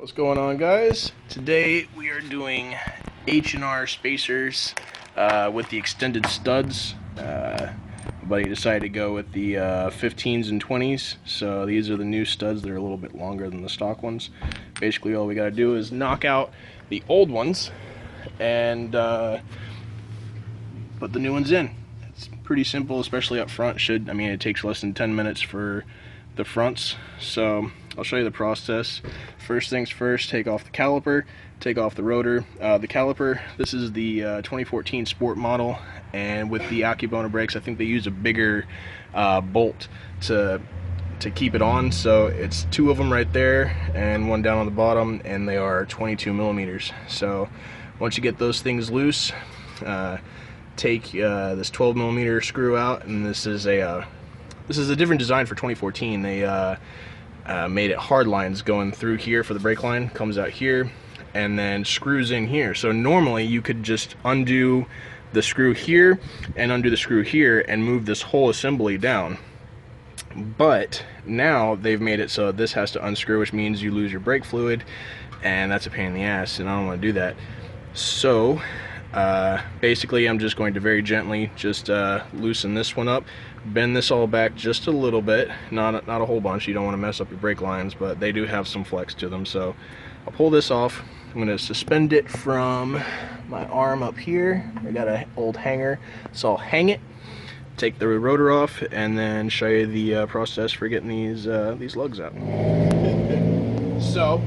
What's going on, guys? Today we are doing H&R spacers with the extended studs. My buddy decided to go with the 15s and 20s, so these are the new studs that are a little bit longer than the stock ones. Basically all we got to do is knock out the old ones and put the new ones in. It's pretty simple, especially up front. It takes less than 10 minutes for the fronts, so I'll show you the process. First things first, take off the caliper, take off the rotor. The caliper, this is the 2014 Sport model, and with the Akebono brakes, I think they use a bigger bolt to keep it on. So it's two of them right there and one down on the bottom, and they are 22 millimeters. So once you get those things loose, take this 12 millimeter screw out, and this is a different design for 2014. They made it hard lines going through here for the brake line, comes out here, and then screws in here. So normally you could just undo the screw here and undo the screw here and move this whole assembly down. But now they've made it so this has to unscrew, which means you lose your brake fluid, and that's a pain in the ass, and I don't want to do that. So basically I'm just going to very gently just loosen this one up, bend this all back just a little bit, not a whole bunch. You don't want to mess up your brake lines, but they do have some flex to them. So I'll pull this off. I'm going to suspend it from my arm up here. I got an old hanger, so I'll hang it, take the rotor off, and then show you the process for getting these lugs out. So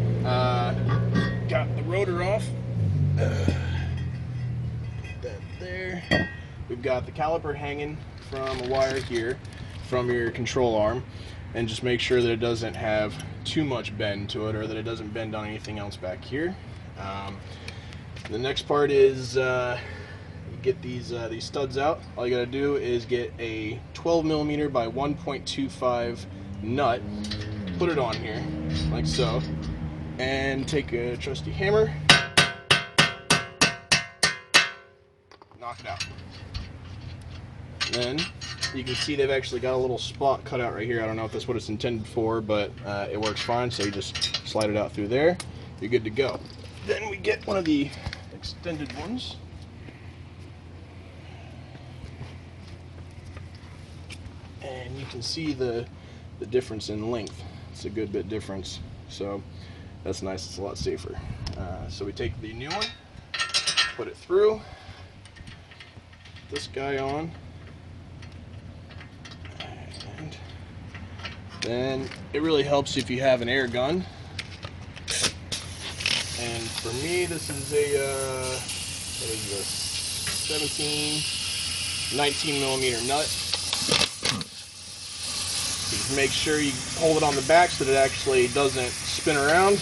got the rotor off. That there. We've got the caliper hanging from a wire here from your control arm, and just make sure that it doesn't have too much bend to it, or that it doesn't bend on anything else back here. The next part is you get these studs out. All you got to do is get a 12 millimeter by 1.25 nut, put it on here like so, and take a trusty hammer, knock it out. Then you can see they've actually got a little spot cut out right here. I don't know if that's what it's intended for, but it works fine. So you just slide it out through there, you're good to go. Then we get one of the extended ones. And you can see the difference in length. It's a good bit difference, so that's nice. It's a lot safer. So we take the new one, put it through, put this guy on, and then it really helps if you have an air gun. And for me, this is a what is this, 19 millimeter nut. Just make sure you hold it on the back so that it actually doesn't spin around.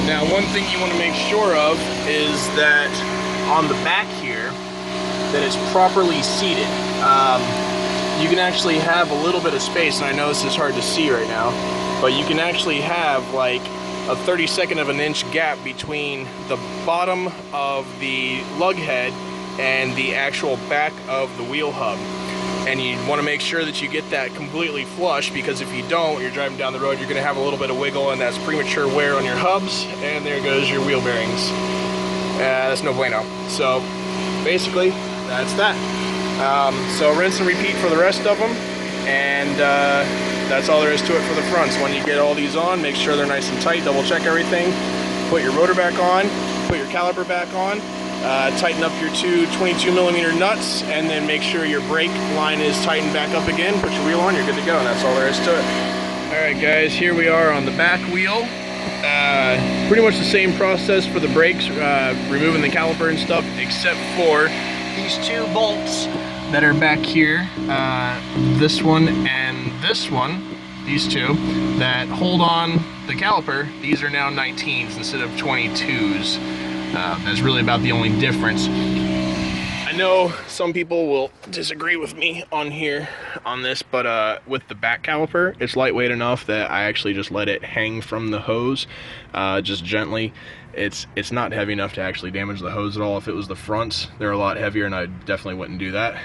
Now, one thing you want to make sure of is that on the back here, that it's properly seated. You can actually have a little bit of space, and I know this is hard to see right now, but you can actually have like a 32nd of an inch gap between the bottom of the lug head and the actual back of the wheel hub. And you want to make sure that you get that completely flush, because if you don't, you're driving down the road, you're going to have a little bit of wiggle, and that's premature wear on your hubs, and there goes your wheel bearings. That's no bueno. So basically, that's that. So rinse and repeat for the rest of them, and that's all there is to it for the fronts. When you get all these on, make sure they're nice and tight, double check everything, put your rotor back on, put your caliper back on, tighten up your two 22 millimeter nuts, and then make sure your brake line is tightened back up again. Put your wheel on, you're good to go, and that's all there is to it. Alright guys, here we are on the back wheel. Pretty much the same process for the brakes, removing the caliper and stuff, except for these two bolts that are back here, this one and this one, these two, that hold on the caliper, these are now 19s instead of 22s. That's really about the only difference. I know some people will disagree with me on this, but with the back caliper, it's lightweight enough that I actually just let it hang from the hose, just gently. It's not heavy enough to actually damage the hose at all. If it was the fronts, they're a lot heavier, and I definitely wouldn't do that.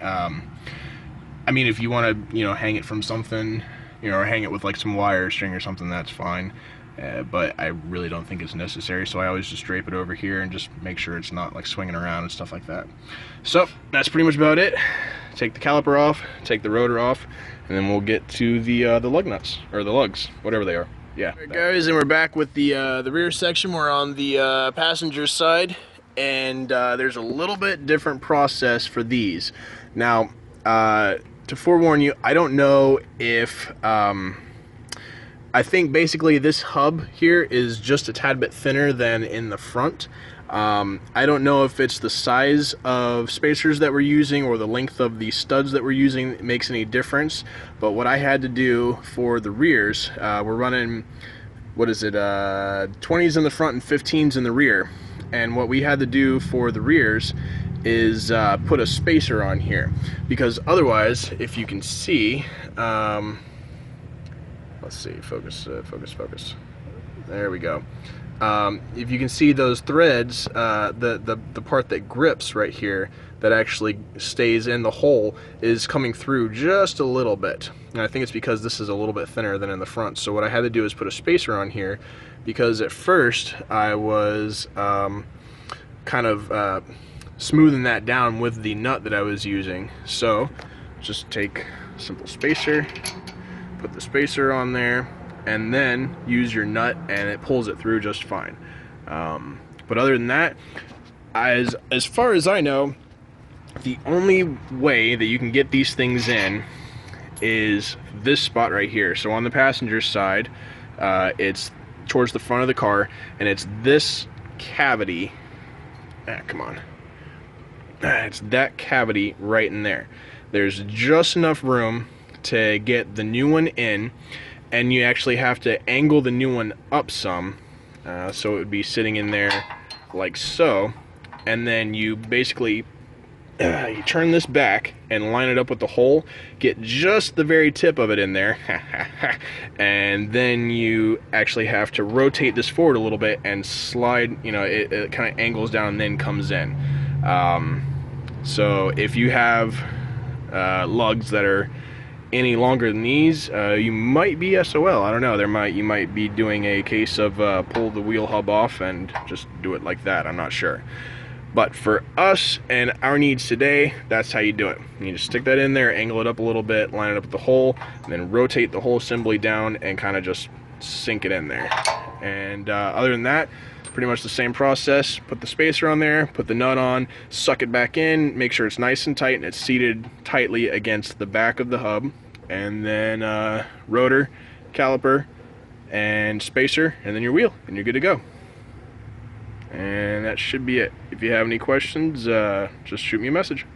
I mean, if you want to, you know, hang it from something, you know, or hang it with like some wire or string or something, that's fine. But I really don't think it's necessary, so I always just drape it over here and just make sure it's not like swinging around and stuff like that. So that's pretty much about it. Take the caliper off, take the rotor off, and then we'll get to the lug nuts, or the lugs, whatever they are. Yeah. All right, guys, and we're back with the rear section. We're on the passenger side, and there's a little bit different process for these. Now, to forewarn you, I don't know if I think basically this hub here is just a tad bit thinner than in the front. I don't know if it's the size of spacers that we're using or the length of the studs that we're using that makes any difference, but what I had to do for the rears, we're running, what is it, 20s in the front and 15s in the rear, and what we had to do for the rears is put a spacer on here, because otherwise, if you can see, let's see, focus. There we go. If you can see those threads, the part that grips right here, that actually stays in the hole, is coming through just a little bit. And I think it's because this is a little bit thinner than in the front. So what I had to do is put a spacer on here, because at first I was kind of smoothing that down with the nut that I was using. So just take a simple spacer, put the spacer on there, and then use your nut, and it pulls it through just fine. But other than that, as far as I know, the only way that you can get these things in is this spot right here. So on the passenger side, it's towards the front of the car, and it's this cavity. Come on. It's that cavity right in there. There's just enough room to get the new one in, and you actually have to angle the new one up some, so it would be sitting in there like so, and then you basically you turn this back and line it up with the hole, get just the very tip of it in there, and then you actually have to rotate this forward a little bit and slide, you know, it kind of angles down and then comes in. So if you have lugs that are any longer than these, you might be SOL. I don't know. You might be doing a case of pull the wheel hub off and just do it like that. I'm not sure. But for us and our needs today, that's how you do it. You just stick that in there, angle it up a little bit, line it up with the hole, and then rotate the whole assembly down and kind of just sink it in there. And other than that, pretty much the same process. Put the spacer on there, put the nut on, suck it back in, make sure it's nice and tight and it's seated tightly against the back of the hub, and then rotor, caliper, and spacer, and then your wheel, and you're good to go. And that should be it. If you have any questions, just shoot me a message.